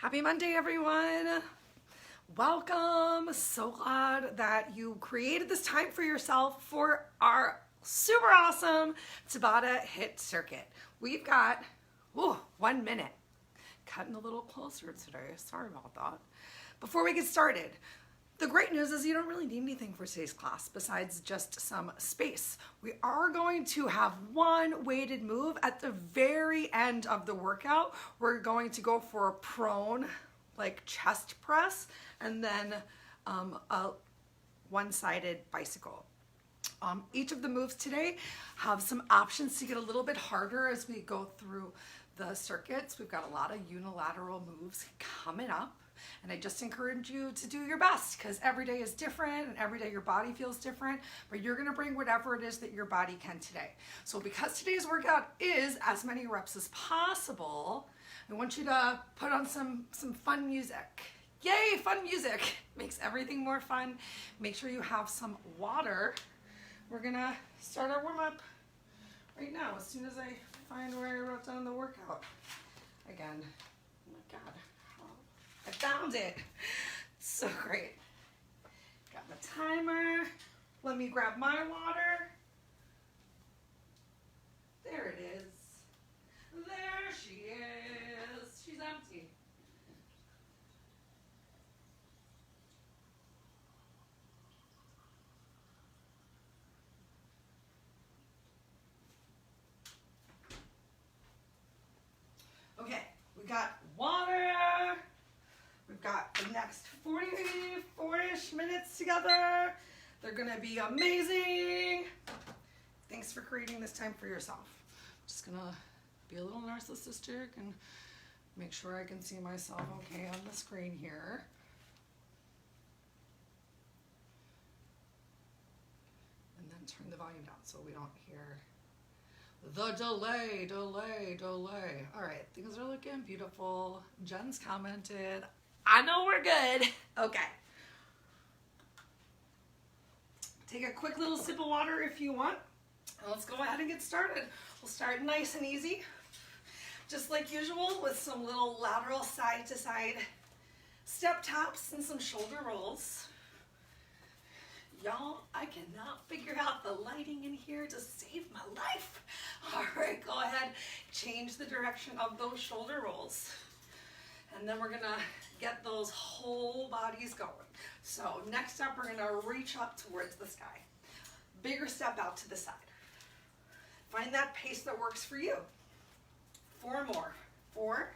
Happy Monday, everyone. Welcome. So glad that you created this time for yourself for our super awesome Tabata HIIT circuit. We've got 1 minute. Cutting a little closer today. Sorry about that. Before we get started, the great news is you don't really need anything for today's class besides just some space. We are going to have one weighted move at the very end of the workout. We're going to go for a prone, like chest press, and then a one-sided bicycle. Each of the moves today have some options to get a little bit harder as we go through the circuits. We've got a lot of unilateral moves coming up. And I just encourage you to do your best because every day is different and every day your body feels different, but you're gonna bring whatever it is that your body can today. So because today's workout is as many reps as possible, I want you to put on some fun music. Yay, fun music. Makes everything more fun. Make sure you have some water. We're gonna start our warm up right now as soon as I find where I wrote down the workout. Again, oh my God. I found it. So great. Got the timer. Let me grab my water. There it is. There she is. She's empty. Okay, we got water. We've got the next 44-ish minutes together. They're gonna be amazing. Thanks for creating this time for yourself. Just gonna be a little narcissistic and make sure I can see myself okay on the screen here. And then turn the volume down so we don't hear the delay. All right, things are looking beautiful. Jen's commented. I know we're good. Okay. Take a quick little sip of water if you want. And let's go ahead and get started. We'll start nice and easy, just like usual, with some little lateral side to side step taps and some shoulder rolls. Y'all, I cannot figure out the lighting in here to save my life. All right, go ahead, change the direction of those shoulder rolls. And then we're gonna get those whole bodies going. So next up, we're gonna reach up towards the sky. Bigger step out to the side. Find that pace that works for you. 4 more. 4,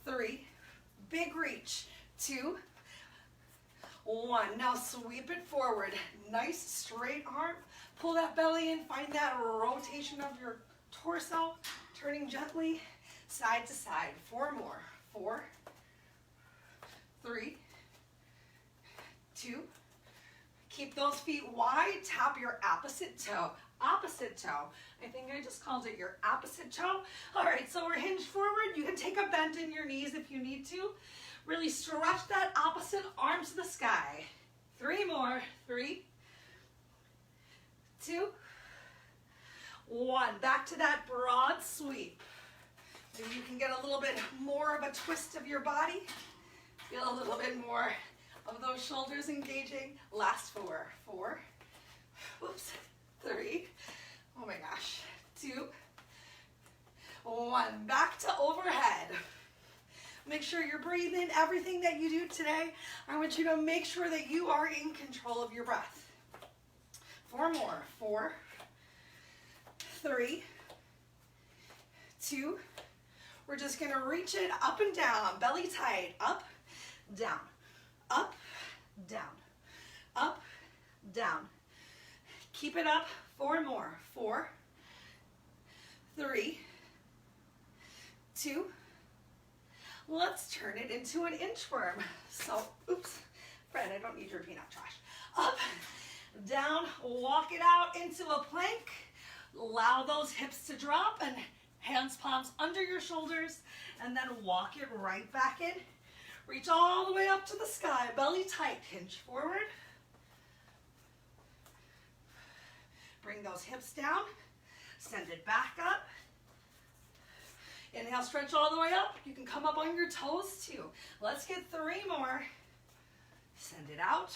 3, big reach. 2, 1. Now sweep it forward. Nice straight arm. Pull that belly in. Find that rotation of your torso. Turning gently side to side. 4 more. 4, 3, 2. Keep those feet wide. Tap your opposite toe. Opposite toe. I think I just called it your opposite toe. All right, so we're hinged forward. You can take a bend in your knees if you need to. Really stretch that opposite arm to the sky. 3 more. 3, 2, 1. Back to that broad sweep. So you can get a little bit more of a twist of your body. Feel a little bit more of those shoulders engaging. Last 4. 4. Oops. 3. Oh my gosh. 2. 1. Back to overhead. Make sure you're breathing. Everything that you do today, I want you to make sure that you are in control of your breath. 4 more. 4, 3, 2. We're just gonna reach it up and down, belly tight, up, down, up, down, up, down. Keep it up. 4 more. 4, 3, 2. Let's turn it into an inchworm. So, oops, Fred, I don't need your peanut trash. Up, down, walk it out into a plank. Allow those hips to drop and hands, palms under your shoulders, and then walk it right back in. Reach all the way up to the sky, belly tight, hinge forward. Bring those hips down, send it back up. Inhale, stretch all the way up. You can come up on your toes too. Let's get 3 more. Send it out.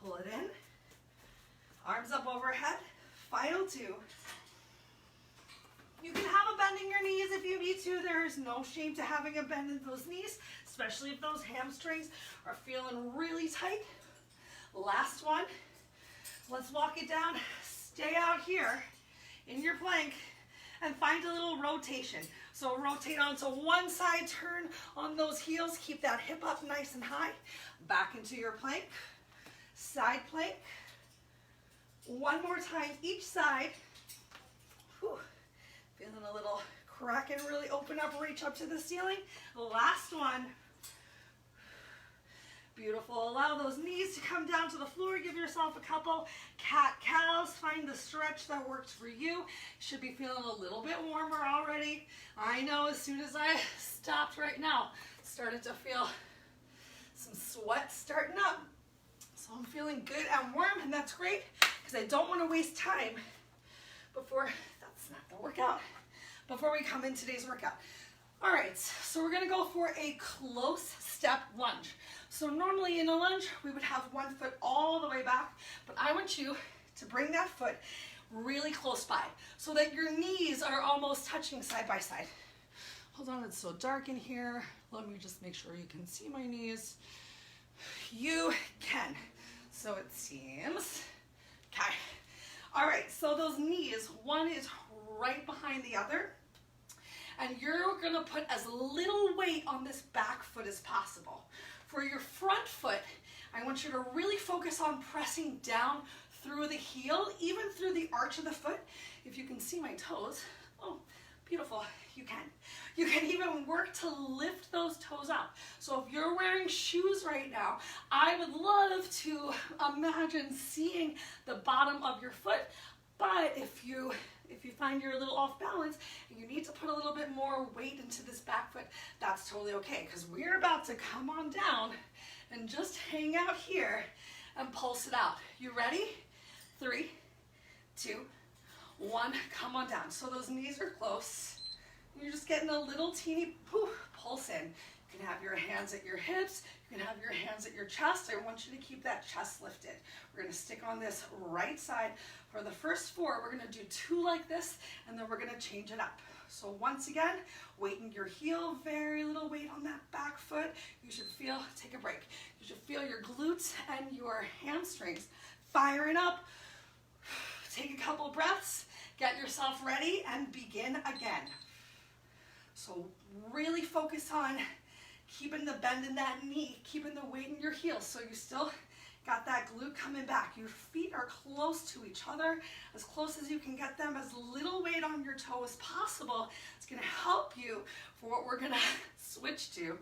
Pull it in. Arms up overhead. Final 2. You can have a bend in your knees if you need to. There is no shame to having a bend in those knees, especially if those hamstrings are feeling really tight. Last one. Let's walk it down. Stay out here in your plank and find a little rotation. So rotate onto one side, turn on those heels, keep that hip up nice and high. Back into your plank, side plank. One more time each side. Whew. Feeling a little crack and really open up, reach up to the ceiling. Last one. Beautiful. Allow those knees to come down to the floor. Give yourself a couple cat-cows. Find the stretch that works for you. You should be feeling a little bit warmer already. I know as soon as I stopped right now, started to feel some sweat starting up. So I'm feeling good and warm, and that's great because I don't want to waste time before, that's not the workout, before we come in today's workout. All right, so we're gonna go for a close step lunge. So normally in a lunge, we would have one foot all the way back, but I want you to bring that foot really close by so that your knees are almost touching side by side. Hold on, it's so dark in here. Let me just make sure you can see my knees. You can. So it seems, okay. All right, so those knees, one is right behind the other, and you're gonna put as little weight on this back foot as possible. For your front foot, I want you to really focus on pressing down through the heel, even through the arch of the foot. If you can see my toes, oh, beautiful, you can. You can even work to lift those toes up. So if you're wearing shoes right now, I would love to imagine seeing the bottom of your foot, but if you find you're a little off balance and you need to put a little bit more weight into this back foot, that's totally okay, because we're about to come on down and just hang out here and pulse it out. You ready? 3, 2, 1, come on down. So those knees are close. You're just getting a little teeny pulse in. You can have your hands at your hips. You can have your hands at your chest. I want you to keep that chest lifted. We're going to stick on this right side. For the first 4, we're going to do 2 like this, and then we're going to change it up. So once again, weight in your heel, very little weight on that back foot. You should feel, take a break. You should feel your glutes and your hamstrings firing up. Take a couple breaths, get yourself ready, and begin again. So really focus on keeping the bend in that knee, keeping the weight in your heels so you still got that glute coming back. Your feet are close to each other, as close as you can get them, as little weight on your toe as possible. It's gonna help you for what we're gonna switch to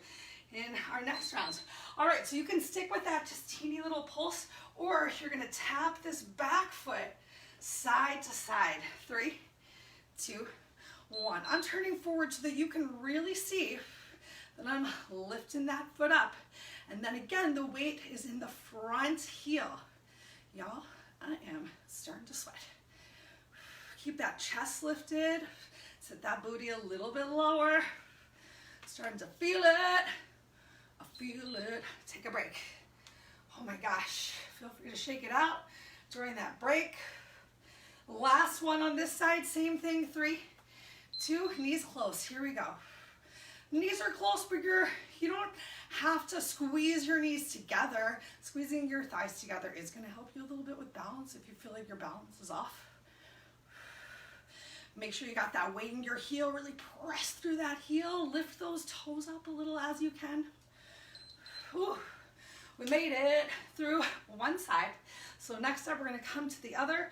in our next rounds. All right, so you can stick with that just teeny little pulse, or you're gonna tap this back foot side to side. 3, 2, 1. I'm turning forward so that you can really see that I'm lifting that foot up. And then again, the weight is in the front heel. Y'all, I am starting to sweat. Keep that chest lifted. Set that booty a little bit lower. Starting to feel it. I feel it. Take a break. Oh my gosh. Feel free to shake it out during that break. Last one on this side, same thing. 3, 2, knees close. Here we go. Knees are close, but you don't have to squeeze your knees together. Squeezing your thighs together is going to help you a little bit with balance if you feel like your balance is off. Make sure you got that weight in your heel. Really press through that heel. Lift those toes up a little as you can. Whew. We made it through one side. So next up, we're going to come to the other.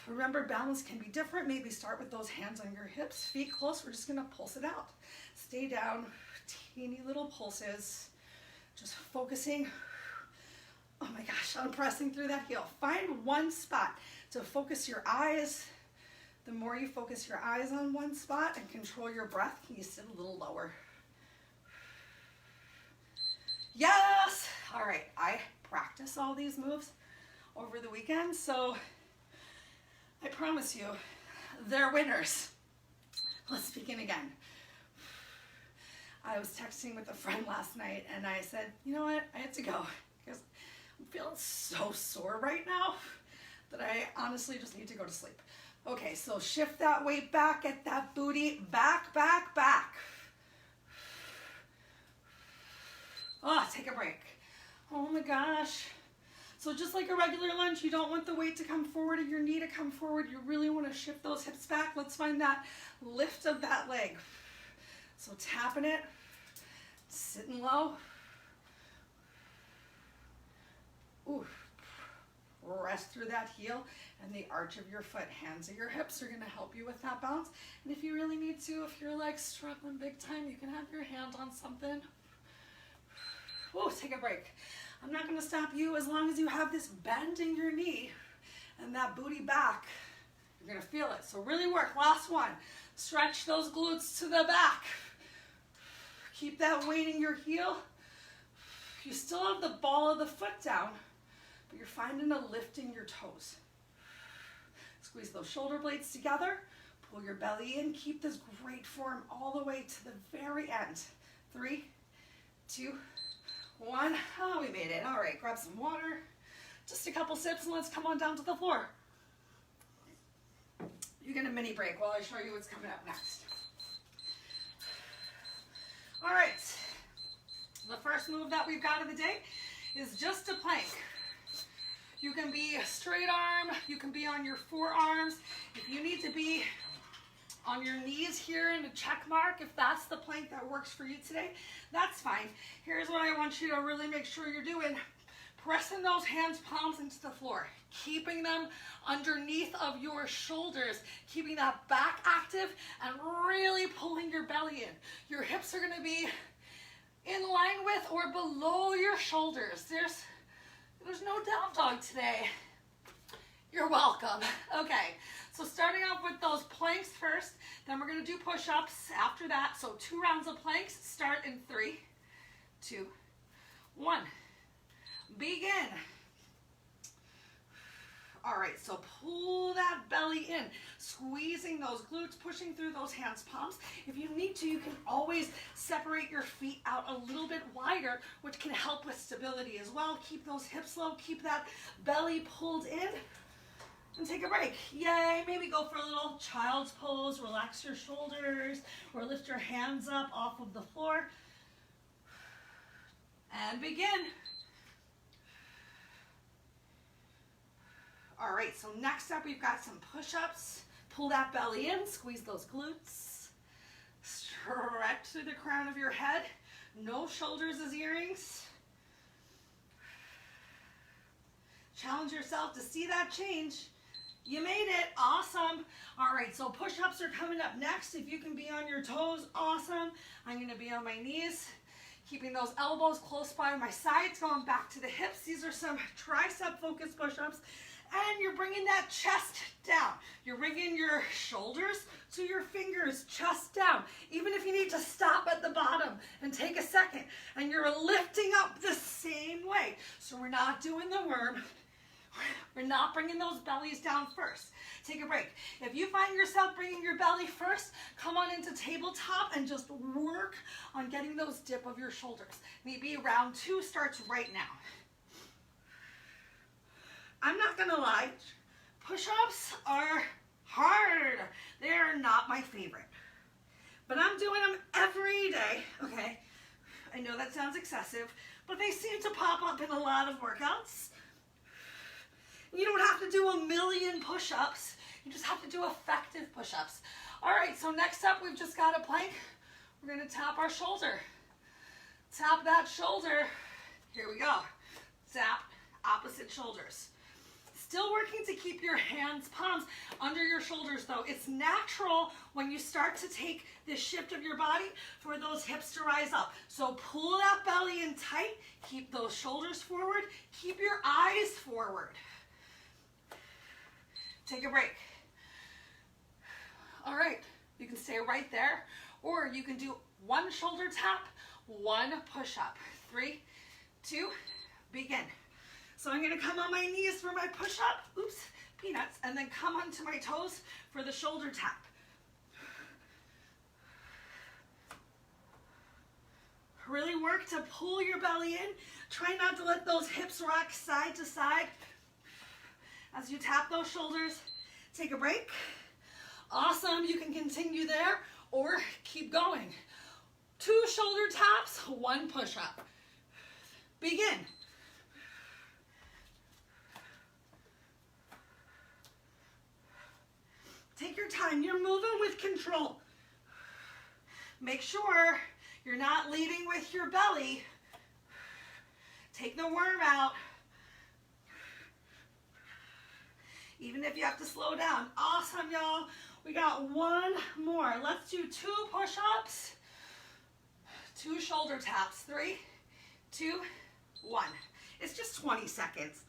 Remember, balance can be different. Maybe start with those hands on your hips, feet close. We're just going to pulse it out. Stay down, teeny little pulses. Just focusing. Oh my gosh, I'm pressing through that heel. Find one spot to focus your eyes. The more you focus your eyes on one spot and control your breath, can you sit a little lower? Yes! All right, I practice all these moves over the weekend, so I promise you, they're winners. Let's begin again. I was texting with a friend last night and I said, you know what, I have to go because I'm feeling so sore right now that I honestly just need to go to sleep. Okay, so shift that weight back, get that booty back, back, back. Oh, take a break. Oh my gosh. So just like a regular lunge, you don't want the weight to come forward or your knee to come forward. You really want to shift those hips back. Let's find that lift of that leg. So tapping it, sitting low. Ooh. Rest through that heel and the arch of your foot. Hands at your hips are going to help you with that balance. And if you really need to, if you're like struggling big time, you can have your hand on something. Ooh, take a break. I'm not going to stop you as long as you have this bend in your knee and that booty back. You're going to feel it. So really work. Last one. Stretch those glutes to the back. Keep that weight in your heel. You still have the ball of the foot down, but you're finding a lift in your toes. Squeeze those shoulder blades together. Pull your belly in. Keep this great form all the way to the very end. 3, 2, 1. Oh, we made it. All right, grab some water. Just a couple sips and let's come on down to the floor. You get a mini break while I show you what's coming up next. All right, the first move that we've got of the day is just a plank. You can be a straight arm, you can be on your forearms. If you need to be on your knees here in a check mark, if that's the plank that works for you today, that's fine. Here's what I want you to really make sure you're doing. Pressing those hands, palms into the floor, keeping them underneath of your shoulders, keeping that back active and really pulling your belly in. Your hips are going to be in line with or below your shoulders. There's no down dog today. You're welcome. Okay, so starting off with those planks first, then we're going to do push-ups after that. So 2 rounds of planks. Start in 3, 2, 1. Begin. All right, so pull that belly in, squeezing those glutes, pushing through those hands, palms. If you need to, you can always separate your feet out a little bit wider, which can help with stability as well. Keep those hips low, keep that belly pulled in, and take a break. Yay, maybe go for a little child's pose, relax your shoulders, or lift your hands up off of the floor. And begin. All right, so next up we've got some push-ups. Pull that belly in, squeeze those glutes. Stretch through the crown of your head. No shoulders as earrings. Challenge yourself to see that change. You made it, awesome. All right, so push-ups are coming up next. If you can be on your toes, awesome. I'm gonna be on my knees, keeping those elbows close by my sides, going back to the hips. These are some tricep-focused push-ups. And you're bringing that chest down. You're bringing your shoulders to your fingers, chest down. Even if you need to stop at the bottom and take a second, and you're lifting up the same way. So we're not doing the worm. We're not bringing those bellies down first. Take a break. If you find yourself bringing your belly first, come on into tabletop and just work on getting those dip of your shoulders. Maybe round 2 starts right now. I'm not gonna lie, push-ups are hard. They are not my favorite, but I'm doing them every day, okay? I know that sounds excessive, but they seem to pop up in a lot of workouts. You don't have to do a million push-ups. You just have to do effective push-ups. All right, so next up, we've just got a plank. We're gonna tap our shoulder. Tap that shoulder. Here we go. Tap opposite shoulders. Still working to keep your hands, palms under your shoulders though. It's natural when you start to take this shift of your body for those hips to rise up. So pull that belly in tight, keep those shoulders forward, keep your eyes forward. Take a break. All right, you can stay right there, or you can do 1 shoulder tap, 1 push-up. 3, 2, begin. So I'm gonna come on my knees for my push-up, oops, peanuts, and then come onto my toes for the shoulder tap. work to pull your belly in. Try not to let those hips rock side to side. As you tap those shoulders, take a break. Awesome, you can continue there or keep going. 2 shoulder taps, 1 push-up. Begin. Take your time, you're moving with control. Make sure you're not leading with your belly. Take the worm out. Even if you have to slow down. Awesome, y'all. We got 1 more. Let's do 2 push-ups, 2 shoulder taps. 3, 2, 1. It's just 20 seconds.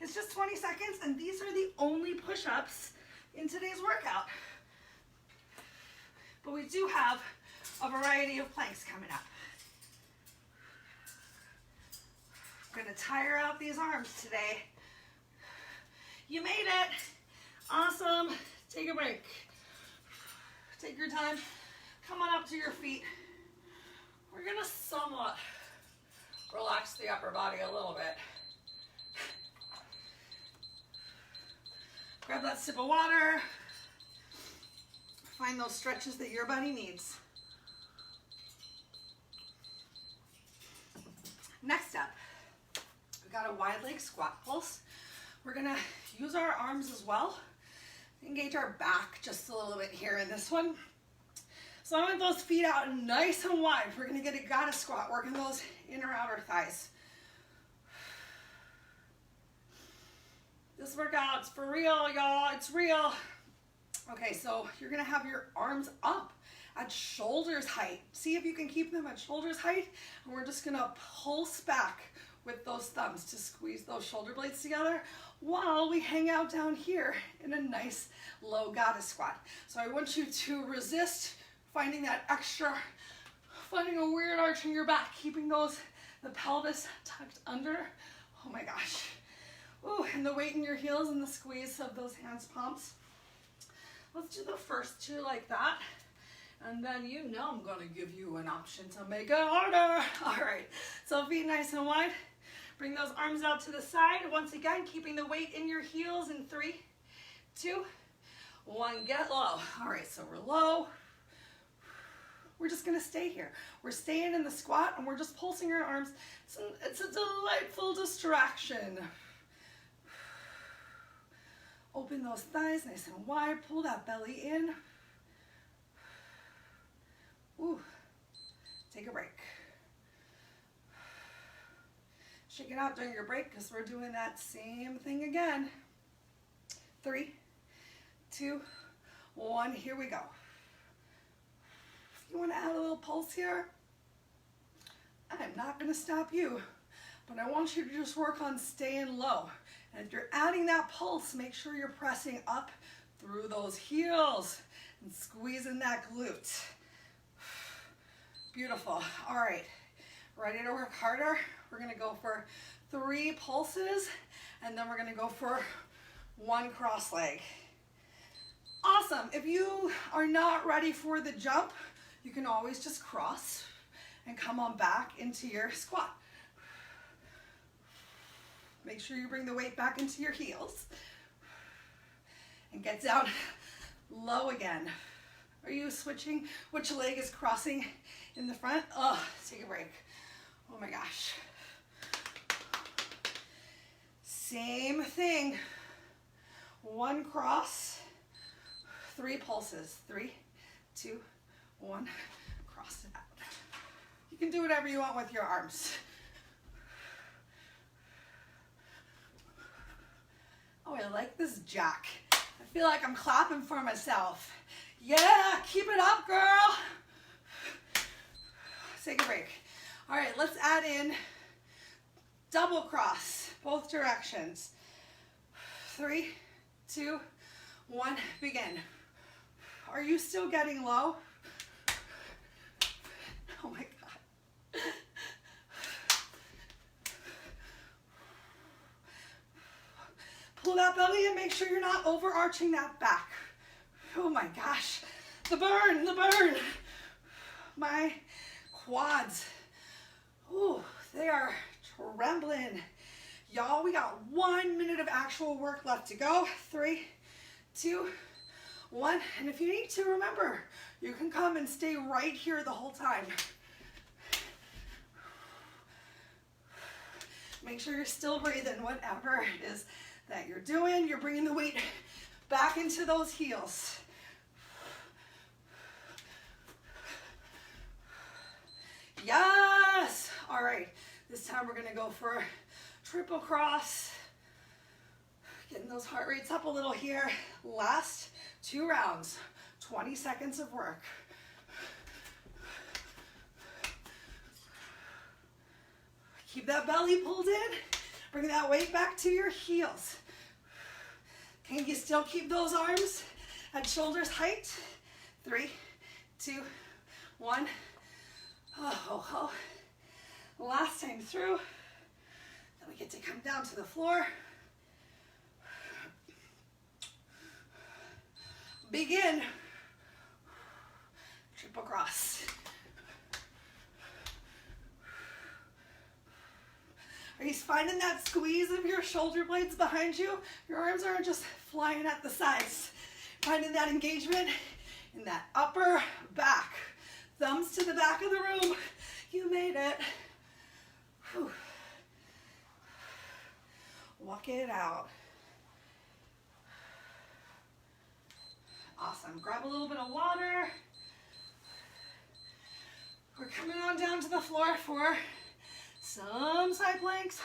It's just 20 seconds, and these are the only push-ups in today's workout. But we do have a variety of planks coming up. I'm gonna tire out these arms today. You made it. Awesome. Take a break. Take your time. Come on up to your feet. We're gonna somewhat relax the upper body a little bit. Grab that sip of water. Find those stretches that your body needs. Next up, we got a wide leg squat pulse. We're gonna use our arms as well. Engage our back just a little bit here in this one. So I want those feet out nice and wide. We're gonna get a goddess squat, working those inner outer thighs. This workout's for real, y'all. It's real. Okay, so you're gonna have your arms up at shoulders height. See if you can keep them at shoulders height. And we're just gonna pulse back with those thumbs to squeeze those shoulder blades together while we hang out down here in a nice low goddess squat. So I want you to resist finding that extra, finding a weird arch in your back, keeping the pelvis tucked under. Oh my gosh. Ooh, and the weight in your heels and the squeeze of those hands palms. Let's do the first 2 like that. And then you know I'm gonna give you an option to make it harder. All right, so feet nice and wide. Bring those arms out to the side. Once again, keeping the weight in your heels in 3, 2, 1, get low. All right, so we're low. We're just gonna stay here. We're staying in the squat and we're just pulsing our arms. It's a delightful distraction. Open those thighs nice and wide. Pull that belly in. Ooh, take a break. Shake it out during your break because we're doing that same thing again. 3, 2, 1, here we go. If you want to add a little pulse here, I'm not going to stop you, but I want you to just work on staying low. And if you're adding that pulse, make sure you're pressing up through those heels and squeezing that glute. Beautiful. All right, ready to work harder? We're gonna go for 3 pulses, and then we're gonna go for 1 cross leg. Awesome. If you are not ready for the jump, you can always just cross and come on back into your squat. Make sure you bring the weight back into your heels and get down low again. Are you switching? Which leg is crossing in the front? Oh, take a break. Oh my gosh. Same thing. 1 cross, 3 pulses. 3, 2, 1, cross it out. You can do whatever you want with your arms. Oh, I like this jack. I feel like I'm clapping for myself. Yeah, keep it up, girl. Take a break. All right, let's add in double cross, both directions. 3, 2, 1, begin. Are you still getting low? Oh my God. Pull that belly and make sure you're not overarching that back. Oh my gosh. The burn, the burn. My quads. Ooh, they are trembling. Y'all, we got 1 minute of actual work left to go. 3, 2, 1. And if you need to, remember, you can come and stay right here the whole time. Make sure you're still breathing, whatever it is that you're doing. You're bringing the weight back into those heels. Yes! All right, this time we're gonna go for triple cross. Getting those heart rates up a little here. Last 2 rounds, 20 seconds of work. Keep that belly pulled in. Bring that weight back to your heels. Can you still keep those arms at shoulders height? 3, 2, 1. Oh. Last time through. Then we get to come down to the floor. Begin. Triple cross. Are you finding that squeeze of your shoulder blades behind you? Your arms aren't just flying at the sides. Finding that engagement in that upper back. Thumbs to the back of the room. You made it. Whew. Walk it out. Awesome. Grab a little bit of water. We're coming on down to the floor for some side planks.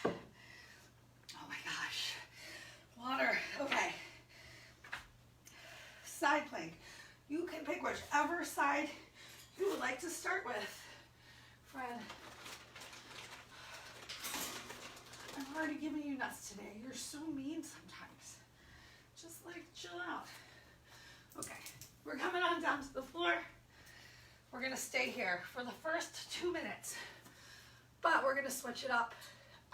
Oh my gosh. Water. Okay. Side plank. You can pick whichever side you would like to start with. Friend, I'm already giving you nuts today. You're so mean sometimes. Just like chill out. Okay, we're coming on down to the floor. We're gonna stay here for the first 2 minutes, but we're gonna switch it up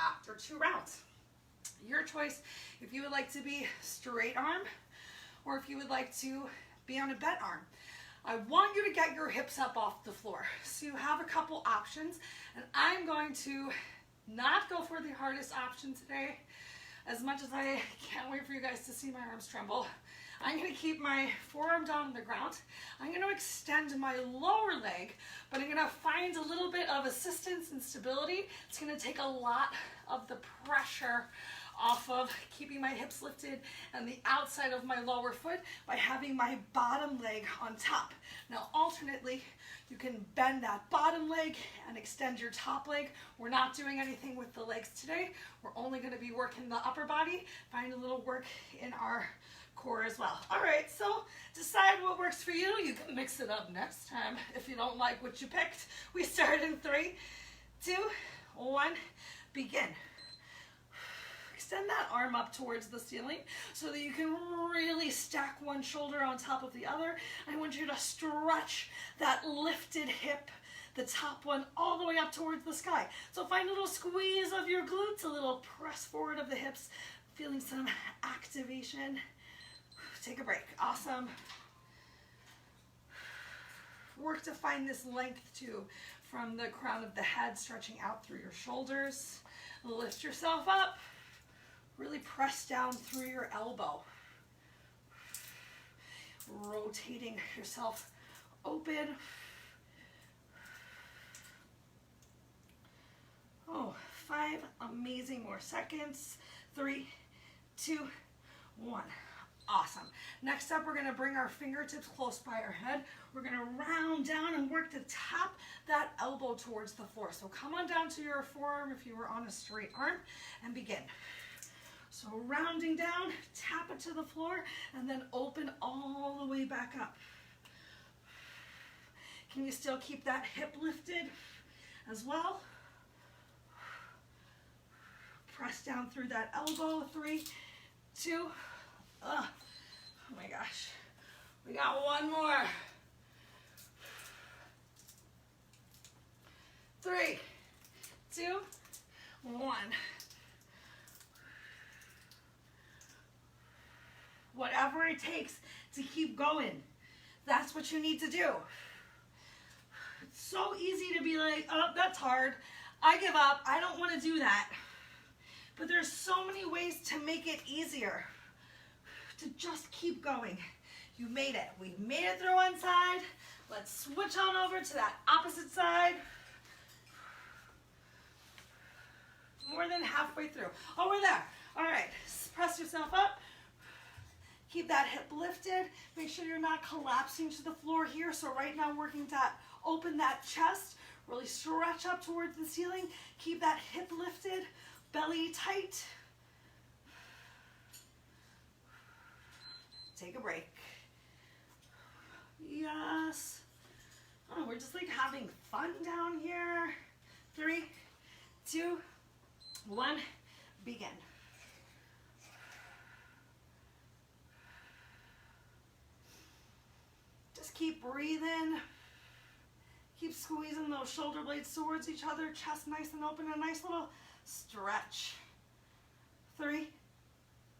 after 2 rounds. Your choice if you would like to be straight arm or if you would like to be on a bent arm. I want you to get your hips up off the floor. So you have a couple options, and I'm going to not go for the hardest option today. As much as I can't wait for you guys to see my arms tremble, I'm gonna keep my forearm down on the ground. I'm gonna extend my lower leg, but I'm gonna find a little bit of assistance and stability. It's gonna take a lot of the pressure off of keeping my hips lifted and the outside of my lower foot by having my bottom leg on top. Now alternately, you can bend that bottom leg and extend your top leg. We're not doing anything with the legs today. We're only going to be working the upper body, find a little work in our core as well. All right, so decide what works for you. You can mix it up next time if you don't like what you picked. We start in 3, 2, 1, begin. Extend that arm up towards the ceiling so that you can really stack one shoulder on top of the other. I want you to stretch that lifted hip, the top one, all the way up towards the sky. So find a little squeeze of your glutes, a little press forward of the hips, feeling some activation. Take a break. Awesome. Work to find this length too, from the crown of the head stretching out through your shoulders. Lift yourself up. Really press down through your elbow. Rotating yourself open. Oh, 5 amazing more seconds. 3, 2, 1. Awesome. Next up, we're going to bring our fingertips close by our head. We're going to round down and work to tap that elbow towards the floor. So come on down to your forearm if you were on a straight arm and begin. So rounding down, tap it to the floor, and then open all the way back up. Can you still keep that hip lifted as well? Press down through that elbow. 3, 2, oh my gosh. We got 1 more. 3, 2, 1. whatever it takes to keep going. That's what you need to do. It's so easy to be like, oh, that's hard. I give up. I don't want to do that. But there's so many ways to make it easier, to just keep going. You made it. We made it through one side. Let's switch on over to that opposite side. More than halfway through. Oh, we're there. All right. Press yourself up. Keep that hip lifted. Make sure you're not collapsing to the floor here. So right now, working to open that chest. Really stretch up towards the ceiling. Keep that hip lifted. Belly tight. Take a break. Yes. Oh, we're just like having fun down here. 3, 2, 1, begin. Just keep breathing. Keep squeezing those shoulder blades towards each other, chest nice and open, a nice little stretch. 3,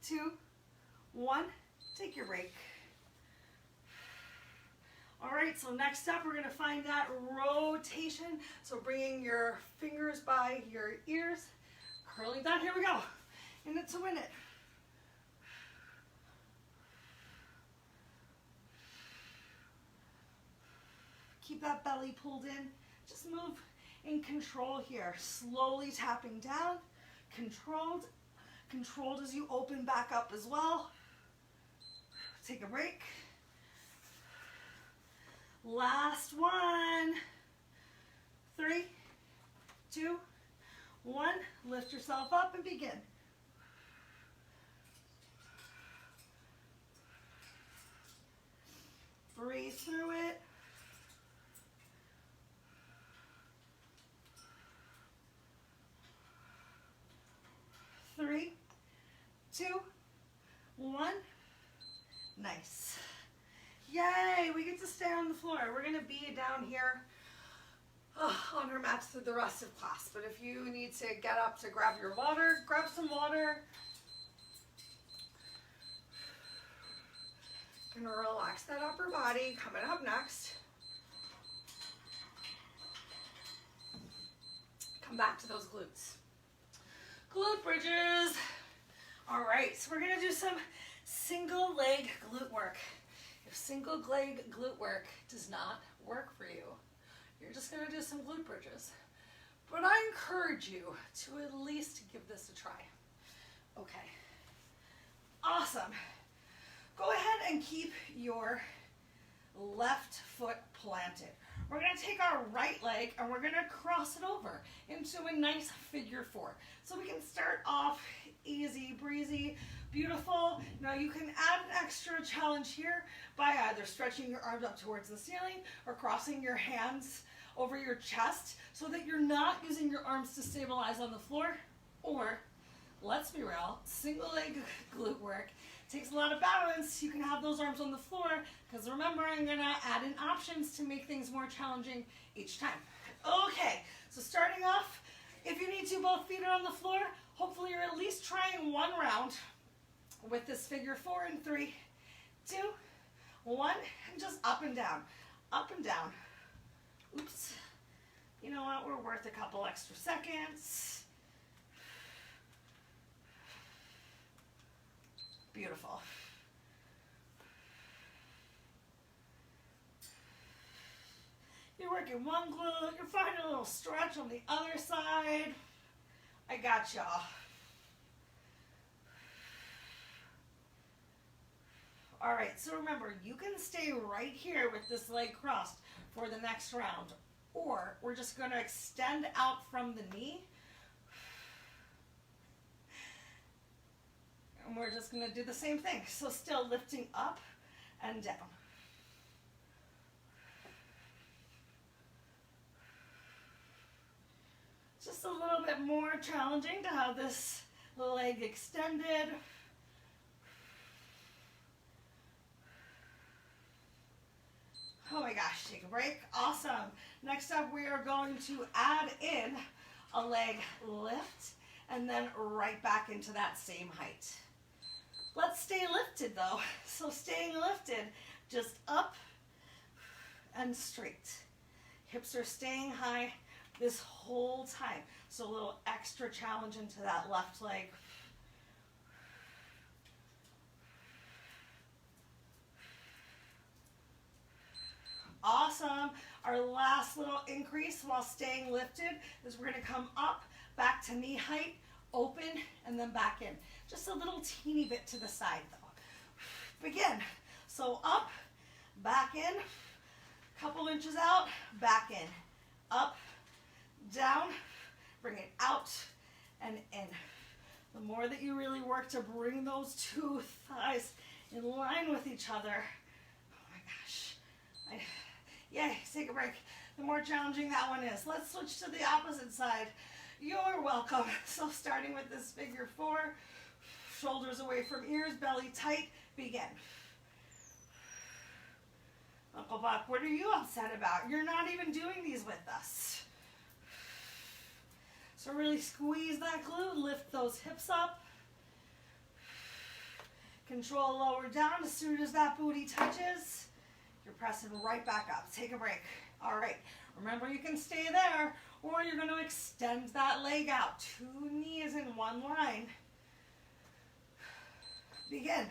2, 1, take your break. All right, so next up, we're gonna find that rotation. So bringing your fingers by your ears, curling down, here we go. In it to win it. Keep that belly pulled in. Just move in control here. Slowly tapping down. Controlled. Controlled as you open back up as well. Take a break. Last one. 3, 2, 1. Lift yourself up and begin. Breathe through it. 3, 2, 1. Nice. Yay, we get to stay on the floor. We're gonna be down here on our mats through the rest of class. But if you need to get up to grab your water, grab some water. Gonna relax that upper body. Coming up next. Come back to those glutes. Glute bridges. All right, so we're gonna do some single leg glute work. If single leg glute work does not work for you, you're just gonna do some glute bridges. But I encourage you to at least give this a try. Okay, awesome. Go ahead and keep your left foot planted. We're gonna take our right leg and we're gonna cross it over into a nice figure 4. So we can start off easy breezy, beautiful. Now you can add an extra challenge here by either stretching your arms up towards the ceiling or crossing your hands over your chest so that you're not using your arms to stabilize on the floor. Or, let's be real, single leg glute work takes a lot of balance. You can have those arms on the floor because remember, I'm gonna add in options to make things more challenging each time. Okay, so starting off, if you need to, both feet are on the floor. Hopefully you're at least trying one round with this figure 4 in 3, 2, 1, and just up and down, up and down. Oops, you know what, we're worth a couple extra seconds. Beautiful. You're working one glute, you're finding a little stretch on the other side. I got y'all. All right, so remember, you can stay right here with this leg crossed for the next round, or we're just gonna extend out from the knee. And we're just gonna do the same thing. So still lifting up and down. Just a little bit more challenging to have this leg extended. Oh my gosh, take a break. Awesome. Next up, we are going to add in a leg lift and then right back into that same height. Let's stay lifted though. So staying lifted, just up and straight. Hips are staying high this whole time. So a little extra challenge into that left leg. Awesome. Our last little increase while staying lifted is we're going to come up, back to knee height, open, and then back in. Just a little teeny bit to the side though. Begin. So up, back in, couple inches out, back in, up, down, bring it out and in. The more that you really work to bring those two thighs in line with each other, oh my gosh, yay, take a break. The more challenging that one is. Let's switch to the opposite side. You're welcome. So starting with this figure 4, shoulders away from ears, belly tight, begin. Uncle Buck, what are you upset about? You're not even doing these with us. So really squeeze that glute, lift those hips up. Control lower down as soon as that booty touches. You're pressing right back up. Take a break. All right. Remember, you can stay there, or you're going to extend that leg out. 2 knees in one line. Begin.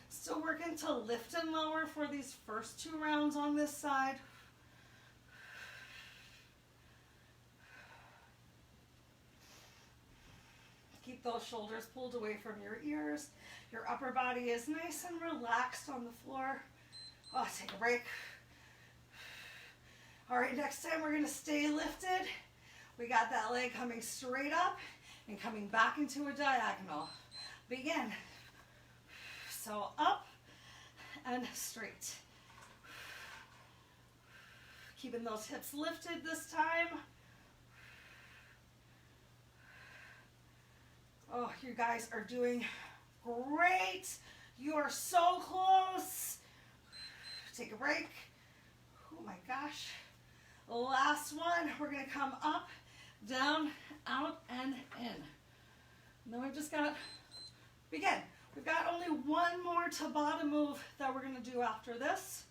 Still working to lift and lower for these first 2 rounds on this side. Keep those shoulders pulled away from your ears. Your upper body is nice and relaxed on the floor. Oh, take a break. All right, next time we're going to stay lifted. We got that leg coming straight up and coming back into a diagonal. Begin. So up and straight. Keeping those hips lifted this time. Oh, you guys are doing great. You are so close. Take a break. Oh my gosh. Last one. We're going to come up, down, out, and in. And then we've just got, begin. We've got only one more Tabata move that we're going to do after this.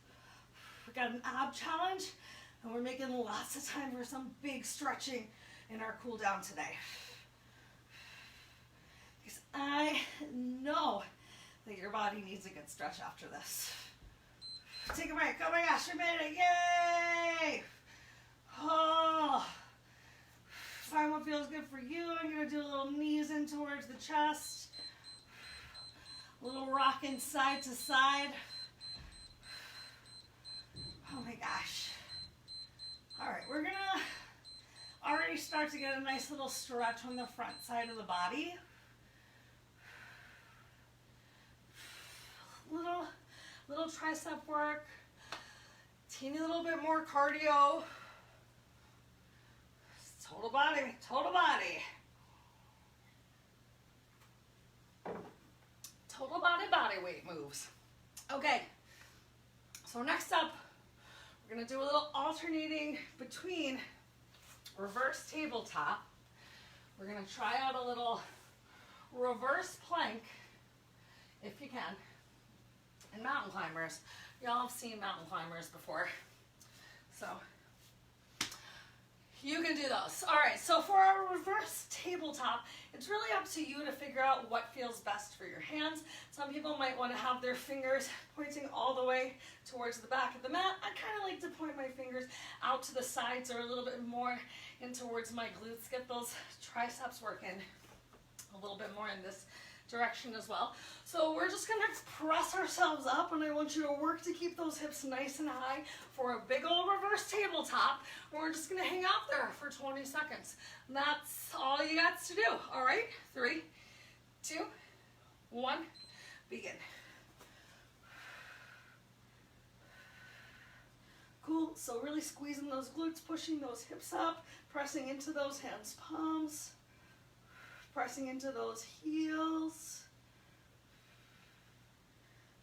We've got an ab challenge, and we're making lots of time for some big stretching in our cool down today. Because I know that your body needs a good stretch after this. Take a break. Oh my gosh, we made it. Yay! Oh. Find what feels good for you. I'm going to do a little knees in towards the chest. A little rocking side to side. Oh my gosh. All right, we're going to already start to get a nice little stretch on the front side of the body. Little tricep work. Teeny little bit more cardio. Total body, total body. Total body weight moves. Okay, so next up, we're gonna do a little alternating between reverse tabletop. We're gonna try out a little reverse plank, if you can. And mountain climbers. Y'all have seen mountain climbers before. So you can do those. All right, so for our reverse tabletop, it's really up to you to figure out what feels best for your hands. Some people might want to have their fingers pointing all the way towards the back of the mat. I kind of like to point my fingers out to the sides or a little bit more in towards my glutes. Get those triceps working a little bit more in this direction as well. So we're just gonna press ourselves up, and I want you to work to keep those hips nice and high for a big old reverse tabletop. And we're just gonna hang out there for 20 seconds. And that's all you got to do. All right, 3, 2, 1, begin. Cool, so really squeezing those glutes, pushing those hips up, pressing into those hands, palms. Pressing into those heels.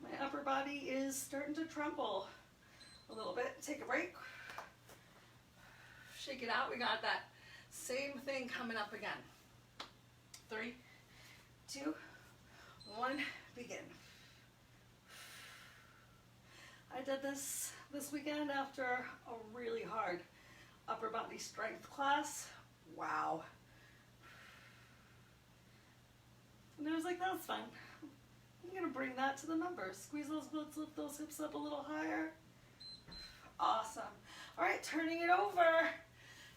My upper body is starting to tremble a little bit. Take a break. Shake it out. We got that same thing coming up again. 3, 2, 1, begin. I did this weekend after a really hard upper body strength class. Wow. And I was like, that's fun. I'm gonna bring that to the numbers. Squeeze those glutes, lift those hips up a little higher. Awesome. All right, turning it over.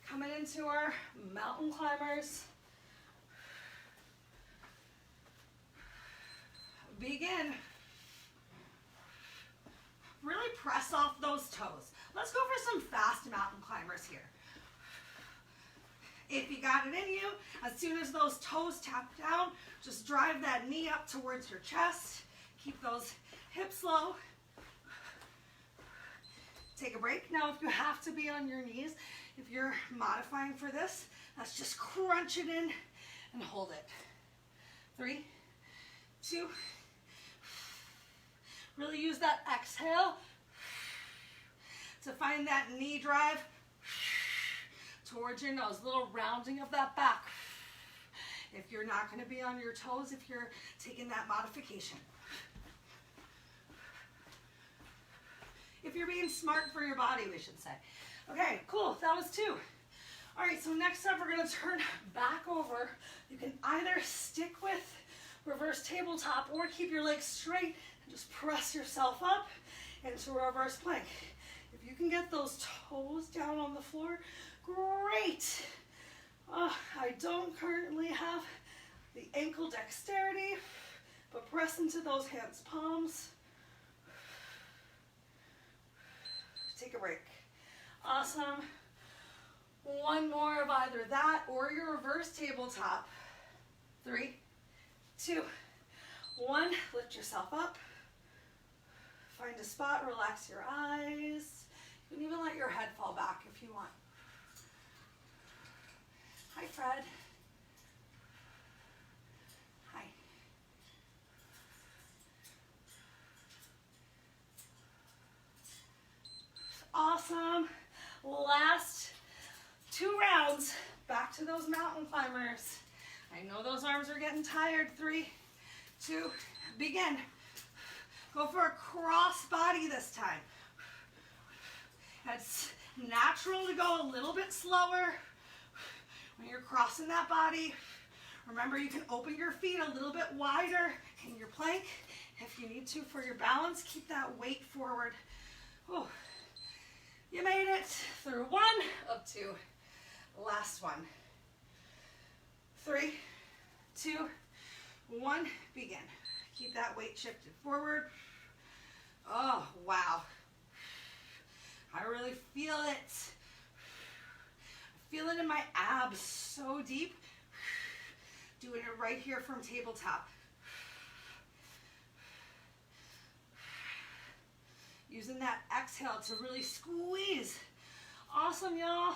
Coming into our mountain climbers. Begin. Really press off those toes. Let's go for some fast mountain climbers here. If you got it in you, as soon as those toes tap down, just drive that knee up towards your chest. Keep those hips low. Take a break. Now, if you have to be on your knees, if you're modifying for this, let's just crunch it in and hold it. 3, 2. Really use that exhale to find that knee drive towards your nose, little rounding of that back. If you're not going to be on your toes, if you're taking that modification. If you're being smart for your body, we should say. Okay, cool, that was 2. All right, so next up, we're going to turn back over. You can either stick with reverse tabletop or keep your legs straight and just press yourself up into a reverse plank. If you can get those toes down on the floor, great. I don't currently have the ankle dexterity, but press into those hands, palms. Take a break. Awesome. 1 more of either that or your reverse tabletop. 3, 2, 1. Lift yourself up. Find a spot, relax your eyes. You can even let your head fall back if you want. Hi, Fred. Hi. Awesome. Last 2 rounds. Back to those mountain climbers. I know those arms are getting tired. 3, 2, begin. Go for a cross body this time. It's natural to go a little bit slower when you're crossing that body. Remember, you can open your feet a little bit wider in your plank. If you need to for your balance, keep that weight forward. Oh, you made it through 1 of 2. Last one. 3, 2, 1, begin. Keep that weight shifted forward. Oh, wow. I really feel it. I feel it in my abs so deep. Doing it right here from tabletop. Using that exhale to really squeeze. Awesome, y'all.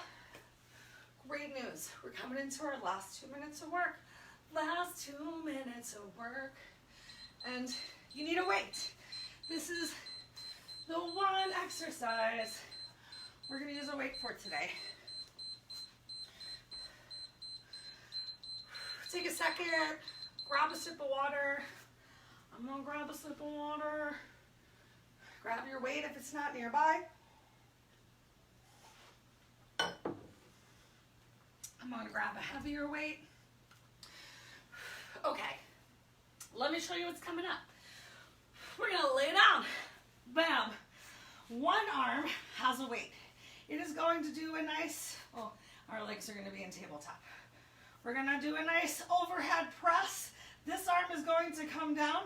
Great news. We're coming into our last 2 minutes of work. Last 2 minutes of work. And you need a weight. This is the one exercise we're going to use a weight for today. Take a second, grab a sip of water. I'm going to grab a sip of water. Grab your weight if it's not nearby. I'm going to grab a heavier weight. Okay, let me show you what's coming up. We're going to lay down. Bam. One arm has a weight. It is going to do a nice, oh, our legs are going to be in tabletop. We're going to do a nice overhead press. This arm is going to come down.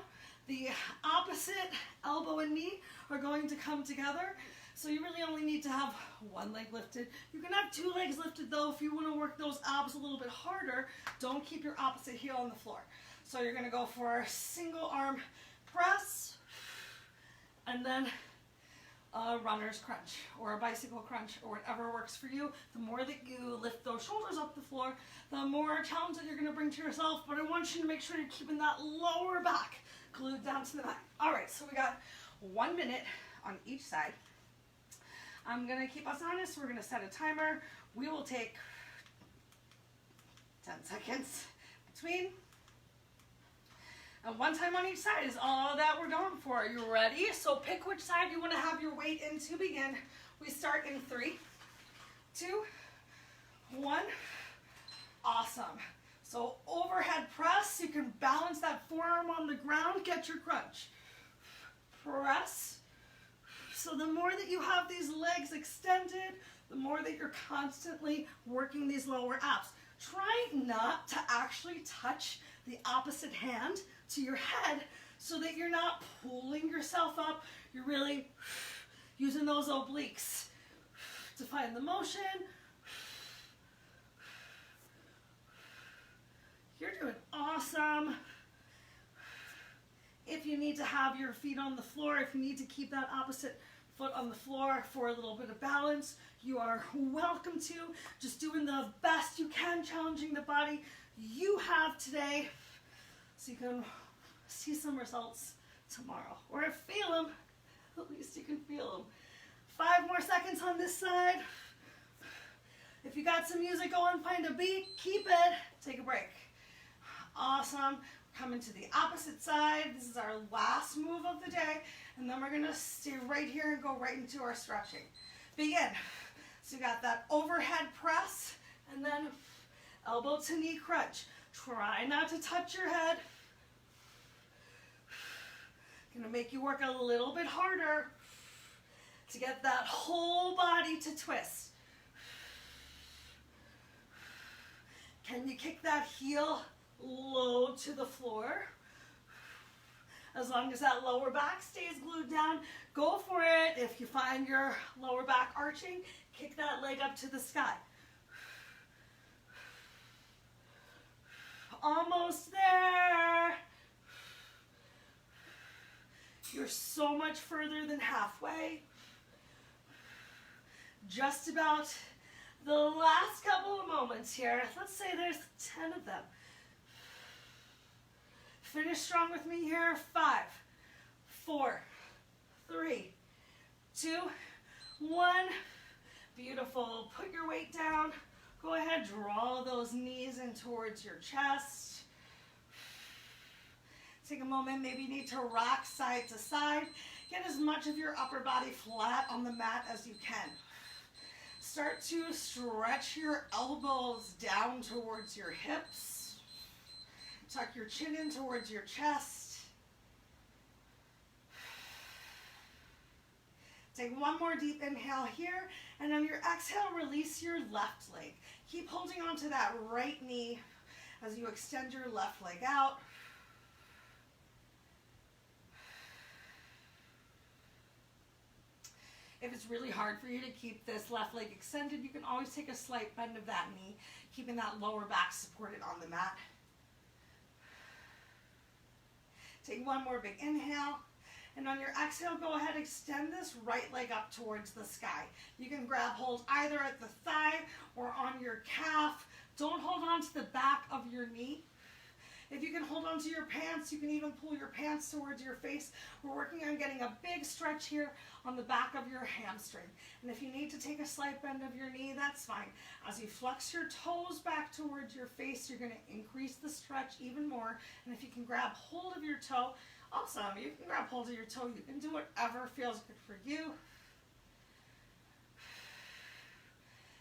The opposite elbow and knee are going to come together. So you really only need to have one leg lifted. You can have 2 legs lifted though if you want to work those abs a little bit harder. Don't keep your opposite heel on the floor. So you're going to go for a single arm press and then a runner's crunch or a bicycle crunch or whatever works for you. The more that you lift those shoulders up the floor, the more challenge that you're going to bring to yourself. But I want you to make sure you're keeping that lower back glued down to the mat. All right, so we got 1 minute on each side. I'm going to keep us honest. We're going to set a timer. We will take 10 seconds between. And one time on each side is all that we're going for. Are you ready? So pick which side you want to have your weight in to begin. We start in 3, 2, 1. Awesome. So overhead press, you can balance that forearm on the ground, get your crunch. Press. So the more that you have these legs extended, the more that you're constantly working these lower abs. Try not to actually touch the opposite hand to your head so that you're not pulling yourself up. You're really using those obliques to find the motion. You're doing awesome. If you need to have your feet on the floor, if you need to keep that opposite foot on the floor for a little bit of balance, you are welcome to. Just doing the best you can, challenging the body you have today so you can see some results tomorrow. Or feel them, at least you can feel them. 5 more seconds on this side. If you got some music going, find a beat, keep it, take a break. Awesome. Coming to the opposite side. This is our last move of the day, and then we're gonna stay right here and go right into our stretching. Begin. So you got that overhead press, and then elbow to knee crunch. Try not to touch your head. Gonna make you work a little bit harder to get that whole body to twist. Can you kick that heel low to the floor? As long as that lower back stays glued down, go for it. If you find your lower back arching, kick that leg up to the sky. Almost there. You're so much further than halfway. Just about the last couple of moments here. Let's say there's 10 of them. Finish strong with me here. 5, 4, 3, 2, 1. Beautiful. Put your weight down. Go ahead, draw those knees in towards your chest. Take a moment, maybe you need to rock side to side. Get as much of your upper body flat on the mat as you can. Start to stretch your elbows down towards your hips. Tuck your chin in towards your chest. Take one more deep inhale here, and on your exhale, release your left leg. Keep holding on to that right knee as you extend your left leg out. If it's really hard for you to keep this left leg extended, you can always take a slight bend of that knee, keeping that lower back supported on the mat. Take one more big inhale, and on your exhale, go ahead, extend this right leg up towards the sky. You can grab hold either at the thigh or on your calf. Don't hold on to the back of your knee. If you can hold on to your pants, you can even pull your pants towards your face. We're working on getting a big stretch here on the back of your hamstring. And if you need to take a slight bend of your knee, that's fine. As you flex your toes back towards your face, you're going to increase the stretch even more. And if you can grab hold of your toe, awesome. You can grab hold of your toe. You can do whatever feels good for you.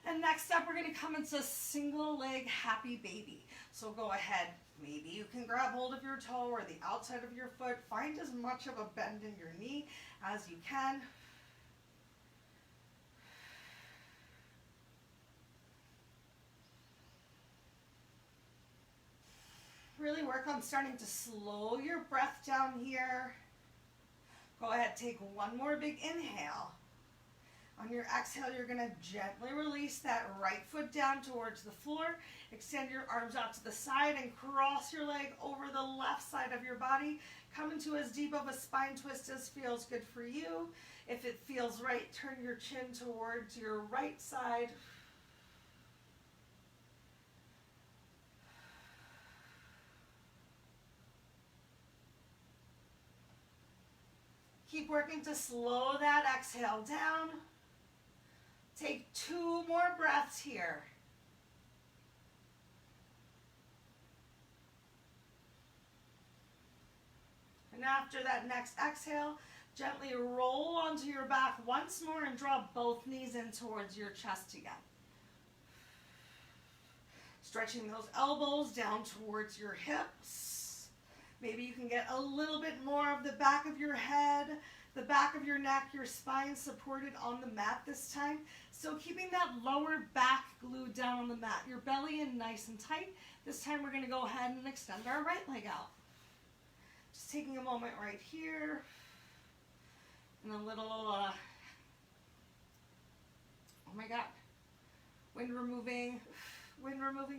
And next up, we're going to come into single leg happy baby. So go ahead. Maybe you can grab hold of your toe or the outside of your foot. Find as much of a bend in your knee as you can. Really work on starting to slow your breath down here. Go ahead, take one more big inhale. On your exhale, you're going to gently release that right foot down towards the floor. Extend your arms out to the side and cross your leg over the left side of your body. Come into as deep of a spine twist as feels good for you. If it feels right, turn your chin towards your right side. Keep working to slow that exhale down. Take 2 more breaths here. And after that next exhale, gently roll onto your back once more and draw both knees in towards your chest again. Stretching those elbows down towards your hips. Maybe you can get a little bit more of the back of your head, the back of your neck, your spine supported on the mat this time. So keeping that lower back glued down on the mat, your belly in nice and tight. This time we're going to go ahead and extend our right leg out. Just taking a moment right here. And a little, oh my God, wind removing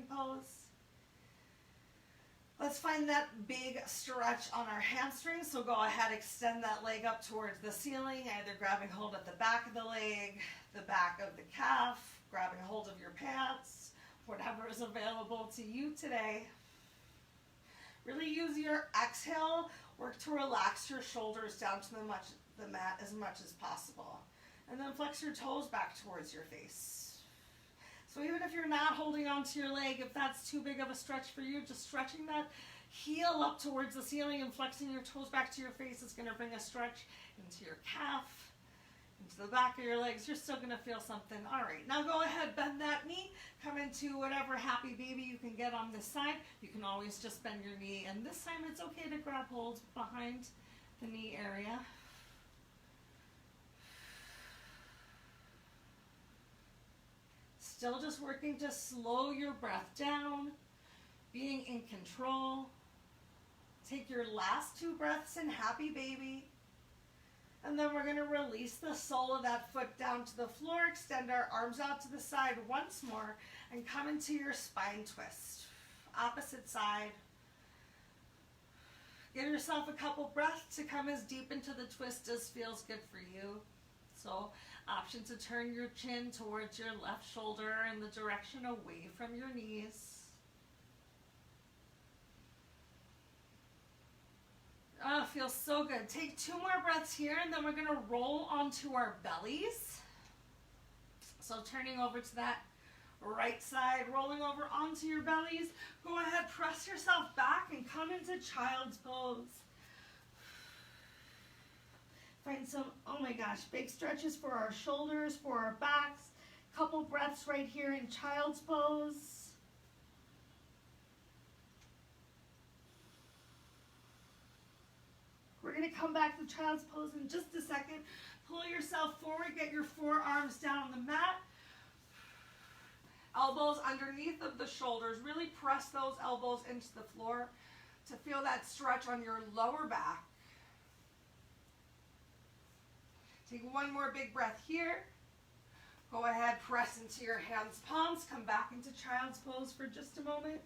pose. Let's find that big stretch on our hamstrings. So go ahead, extend that leg up towards the ceiling, either grabbing hold at the back of the leg, the back of the calf, grabbing hold of your pants, whatever is available to you today. Really use your exhale, work to relax your shoulders down to the mat as much as possible. And then flex your toes back towards your face. So even if you're not holding onto your leg, if that's too big of a stretch for you, just stretching that heel up towards the ceiling and flexing your toes back to your face is going to bring a stretch into your calf, into the back of your legs. You're still going to feel something. All right, now go ahead, bend that knee, come into whatever happy baby you can get on this side. You can always just bend your knee, and this time it's okay to grab hold behind the knee area. Still just working to slow your breath down, being in control. Take your last 2 breaths in happy baby. And then we're going to release the sole of that foot down to the floor, extend our arms out to the side once more, and come into your spine twist. Opposite side. Give yourself a couple breaths to come as deep into the twist as feels good for you. So, option to turn your chin towards your left shoulder in the direction away from your knees. Oh, feels so good. Take 2 more breaths here, and then we're going to roll onto our bellies. So turning over to that right side, rolling over onto your bellies. Go ahead, press yourself back and come into child's pose. Find some, oh my gosh, big stretches for our shoulders, for our backs. Couple breaths right here in child's pose. We're going to come back to child's pose in just a second. Pull yourself forward, get your forearms down on the mat. Elbows underneath of the shoulders. Really press those elbows into the floor to feel that stretch on your lower back. Take 1 more big breath here. Go ahead, press into your hands, palms. Come back into child's pose for just a moment.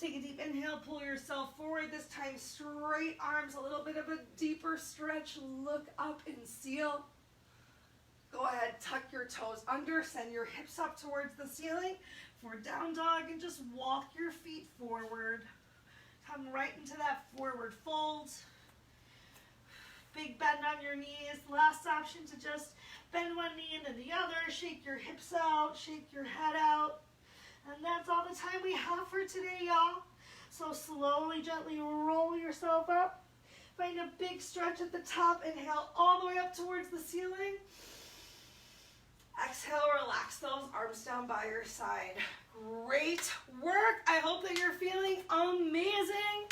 Take a deep inhale, pull yourself forward. This time, straight arms, a little bit of a deeper stretch. Look up and seal. Go ahead, tuck your toes under, send your hips up towards the ceiling for down dog, and just walk your feet forward. Come right into that forward fold. Big bend on your knees. Last option to just bend one knee into the other. Shake your hips out. Shake your head out. And that's all the time we have for today, y'all. So slowly, gently roll yourself up. Find a big stretch at the top. Inhale all the way up towards the ceiling. Exhale, relax those arms down by your side. Great work. I hope that you're feeling amazing.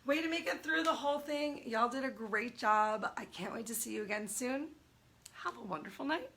Way to make it through the whole thing. Y'all did a great job. I can't wait to see you again soon. Have a wonderful night.